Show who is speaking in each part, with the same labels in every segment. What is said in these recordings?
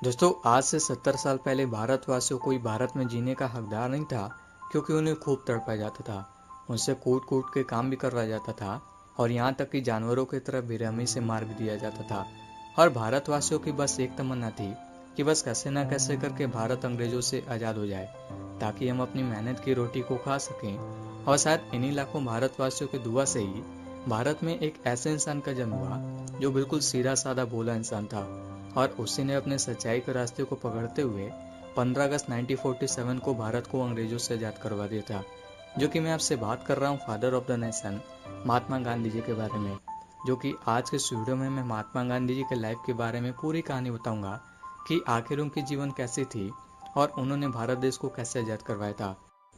Speaker 1: दोस्तों, आज से 70 साल पहले भारतवासियों को भारत में जीने का हकदार नहीं था, क्योंकि उन्हें खूब तड़पाया जाता था। उनसे कूट कूट के काम भी करवाया जाता था और यहाँ तक कि जानवरों की तरह बेरहमी से मार भी दिया जाता था। और भारतवासियों की बस एक तमन्ना थी कि बस कैसे ना कैसे करके भारत अंग्रेजों से आज़ाद हो जाए, ताकि हम अपनी मेहनत की रोटी को खा सकें। और शायद इन्हीं लाखों भारतवासियों की दुआ से ही भारत में एक ऐसे इंसान का जन्म हुआ जो बिल्कुल सीधा साधा भोला इंसान था। और उसी ने अपने सच्चाई के रास्ते को पकड़ते हुए 15 अगस्त 1947 को भारत को अंग्रेजों से आज़ाद करवा दिया था। जो कि मैं आपसे बात कर रहा हूँ father of the nation, Mahatma Gandhi ji के बारे में। जो कि आज के इस वीडियो में मैं महात्मा गांधी जी के लाइफ के बारे में पूरी कहानी बताऊंगा कि आखिर उनकी जीवन कैसी थी और उन्होंने भारत देश को कैसे आज़ाद करवाया था।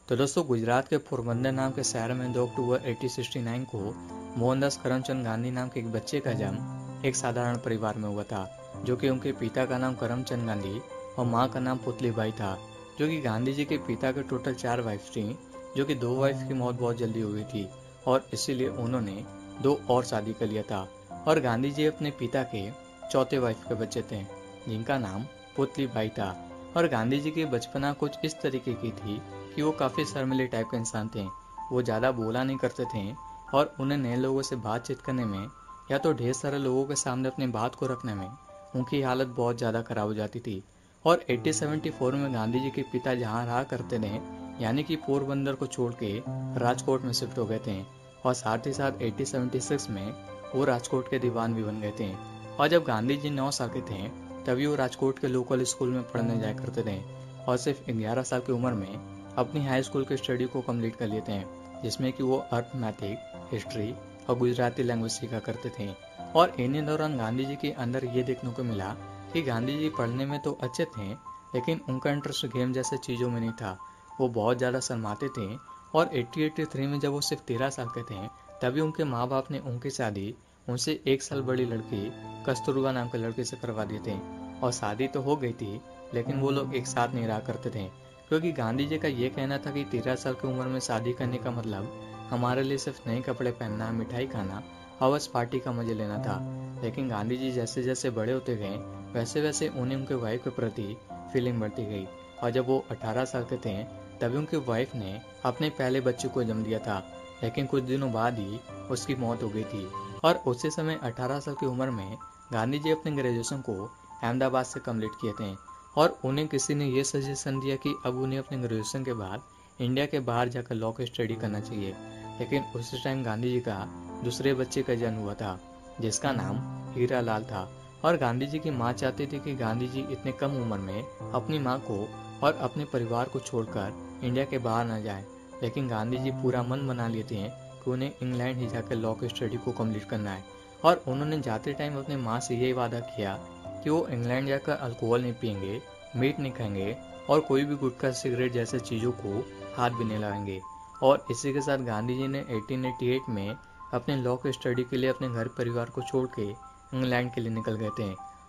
Speaker 1: तो दोस्तों, गुजरात के पोरबंदर नाम के शहर में 2 अक्टूबर 1869 को मोहनदास करमचंद गांधी नाम के एक बच्चे का जन्म एक साधारण परिवार में हुआ था। जो कि उनके पिता का नाम करमचंद गांधी और माँ का नाम पुतलीबाई था। जो कि गांधी जी के पिता के टोटल 4 वाइफ थी, जो कि 2 वाइफ की मौत बहुत जल्दी हो गई थी और इसीलिए उन्होंने 2 और शादी कर लिया था। और गांधी जी अपने पिता के चौथे वाइफ के बच्चे थे, जिनका नाम पुतलीबाई था। और गांधी जी की बचपना कुछ इस तरीके की थी कि वो काफ़ी शर्मिले टाइप के इंसान थे। वो ज़्यादा बोला नहीं करते थे और उन्हें नए लोगों से बातचीत करने में या तो ढेर सारे लोगों के सामने अपनी बात को रखने में उनकी हालत बहुत ज़्यादा खराब हो जाती थी। और 1874 में गांधी जी के पिता जहाँ रहा करते थे, यानी कि पोरबंदर को छोड़ के राजकोट में शिफ्ट हो गए थे। और साथ ही साथ 1876 में वो राजकोट के दीवान भी बन गए थे। और जब गांधी जी 9 साल के थे, तभी वो राजकोट के लोकल स्कूल में पढ़ने जाया करते थे और सिर्फ 11 साल की उम्र में अपनी हाई स्कूल की स्टडी को कंप्लीट कर लेते हैं, जिसमें कि वो अर्थमैथिक, हिस्ट्री और गुजराती लैंग्वेज सीखा करते थे। और इन्हीं दौरान गांधी जी के अंदर ये देखने को मिला कि गांधी जी पढ़ने में तो अच्छे थे, लेकिन उनका इंटरेस्ट गेम जैसे चीज़ों में नहीं था। वो बहुत ज़्यादा शर्माते थे। और 1883 में जब वो सिर्फ 13 साल के थे, तभी उनके माँ बाप ने उनकी शादी उनसे 1 साल बड़ी लड़की कस्तूरबा नाम के लड़के से करवा दिए थे। और शादी तो हो गई थी, लेकिन वो लोग एक साथ नहीं रहा करते थे, क्योंकि गांधी जी का ये कहना था कि 13 साल की उम्र में शादी करने का मतलब हमारे लिए सिर्फ नए कपड़े पहनना, मिठाई खाना और बस पार्टी का मजे लेना था। लेकिन गांधी जी जैसे जैसे बड़े होते गए, वैसे वैसे उन्हें उनके वाइफ के प्रति फीलिंग बढ़ती गई। और जब वो 18 साल के थे, तभी उनकी वाइफ ने अपने पहले बच्चे को जन्म दिया था। लेकिन कुछ दिनों बाद ही उसकी मौत हो गई थी। और उसी समय 18 साल की उम्र में गांधी जी अपने ग्रेजुएशन को अहमदाबाद से कंप्लीट किए थे। और उन्हें किसी ने ये सजेशन दिया कि अब उन्हें अपने ग्रेजुएशन के बाद इंडिया के बाहर जाकर लॉ की स्टडी करना चाहिए। लेकिन उसी टाइम गांधी जी का दूसरे बच्चे का जन्म हुआ था, जिसका नाम हीरा लाल था। और गांधी जी की माँ चाहती थी कि गांधी जी इतने कम उम्र में अपनी माँ को और अपने परिवार को छोड़कर इंडिया के बाहर न जाएं। लेकिन गांधी जी पूरा मन बना लेते हैं कि उन्हें इंग्लैंड ही जाकर लॉ की स्टडी को कंप्लीट करना है। और उन्होंने जाते टाइम अपनी माँ से यही वादा किया कि वो इंग्लैंड जाकर अल्कोहल नहीं पियेंगे, मीट नहीं खाएंगे और कोई भी गुटखा, सिगरेट जैसे चीज़ों को हाथ भी नहीं लगाएंगे। और इसी के साथ गांधी जी ने 1888 में अपने लॉ की स्टडी के लिए अपने घर परिवार को छोड़ के इंग्लैंड के लिए निकल गए थे,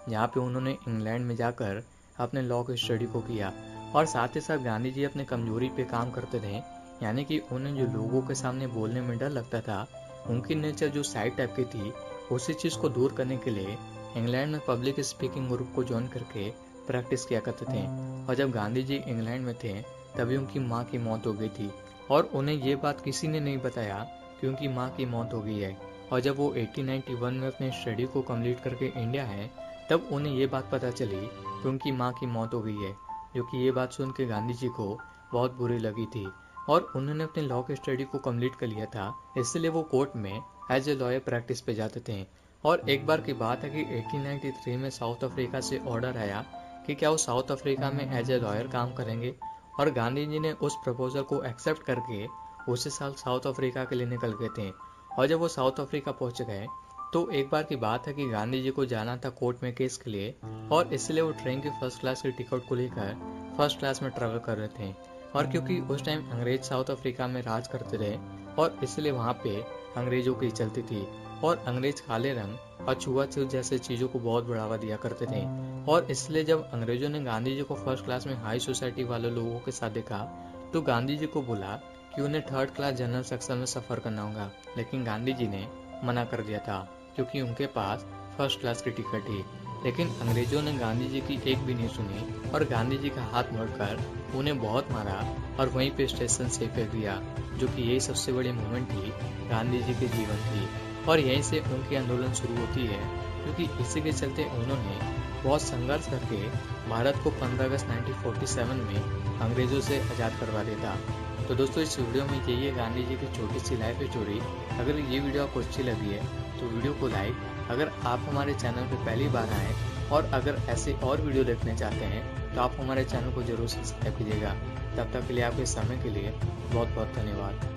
Speaker 1: जहाँ पे उन्होंने इंग्लैंड में जाकर अपने लॉ की स्टडी को किया। और साथ ही साथ गांधी जी अपने कमजोरी पे काम करते थे, यानी कि उन्हें जो लोगों के सामने बोलने में डर लगता था, उनकी नेचर जो साइड टाइप की थी, उसी चीज़ को दूर करने के लिए इंग्लैंड में पब्लिक स्पीकिंग ग्रुप को ज्वाइन करके प्रैक्टिस किया करते थे। और जब गांधी जी इंग्लैंड में थे, तभी उनकी माँ की मौत हो गई थी। और उन्हें ये बात किसी ने नहीं बताया कि उनकी माँ की मौत हो गई है। और जब वो 1891 में अपने स्टडी को कंप्लीट करके इंडिया है, तब उन्हें ये बात पता चली कि उनकी माँ की मौत हो गई है। जो कि ये बात सुन के गांधी जी को बहुत बुरी लगी थी और उन्होंने अपने लॉ की स्टडी को कंप्लीट कर लिया था, इसलिए वो कोर्ट में एज ए लॉयर प्रैक्टिस पे जाते थे। और एक बार की बात है कि 1893 में साउथ अफ्रीका से ऑर्डर आया कि क्या वो साउथ अफ्रीका में एज ए लॉयर काम करेंगे। और गांधी जी ने उस प्रपोजल को एक्सेप्ट करके उसी साल साउथ अफ्रीका के लिए निकल गए थे। और जब वो साउथ अफ्रीका पहुंच गए, तो एक बार की बात है कि गांधी जी को जाना था कोर्ट में केस के लिए, और इसलिए वो ट्रेन की फर्स्ट क्लास की टिकट को लेकर फर्स्ट क्लास में ट्रेवल कर रहे थे। और क्योंकि उस टाइम अंग्रेज साउथ अफ्रीका में राज करते थे, और इसलिए वहाँ पे अंग्रेजों की चलती थी। और अंग्रेज काले रंग और छुआछूत जैसे चीज़ों को बहुत बढ़ावा दिया करते थे। और इसलिए जब अंग्रेजों ने गांधी जी को फर्स्ट क्लास में हाई सोसाइटी वाले लोगों के साथ देखा, तो गांधी जी को बोला कि उन्हें थर्ड क्लास जनरल सेक्शन में सफ़र करना होगा। लेकिन गांधी जी ने मना कर दिया था, क्योंकि उनके पास फर्स्ट क्लास की टिकट थी। लेकिन अंग्रेजों ने गांधी जी की एक भी नहीं सुनी और गांधी जी का हाथ मोड़कर उन्हें बहुत मारा और वहीं पे स्टेशन से फेंक दिया, जो कि यही सबसे बड़ी मूवमेंट थी गांधी जी के जीवन की। और यहीं से उनकी आंदोलन शुरू होती है, क्योंकि इसी के चलते उन्होंने बहुत संघर्ष करके भारत को 15 अगस्त 1947 में अंग्रेजों से आज़ाद करवा दिया था। तो दोस्तों, इस वीडियो में यही है गांधी जी की छोटी सी लाइफ स्टोरी। अगर ये वीडियो आपको अच्छी लगी है तो वीडियो को लाइक, अगर आप हमारे चैनल पर पहली बार आए और अगर ऐसे और वीडियो देखना चाहते हैं तो आप हमारे चैनल को जरूर सब्सक्राइब कीजिएगा। तब तक के लिए आपके समय के लिए बहुत बहुत धन्यवाद।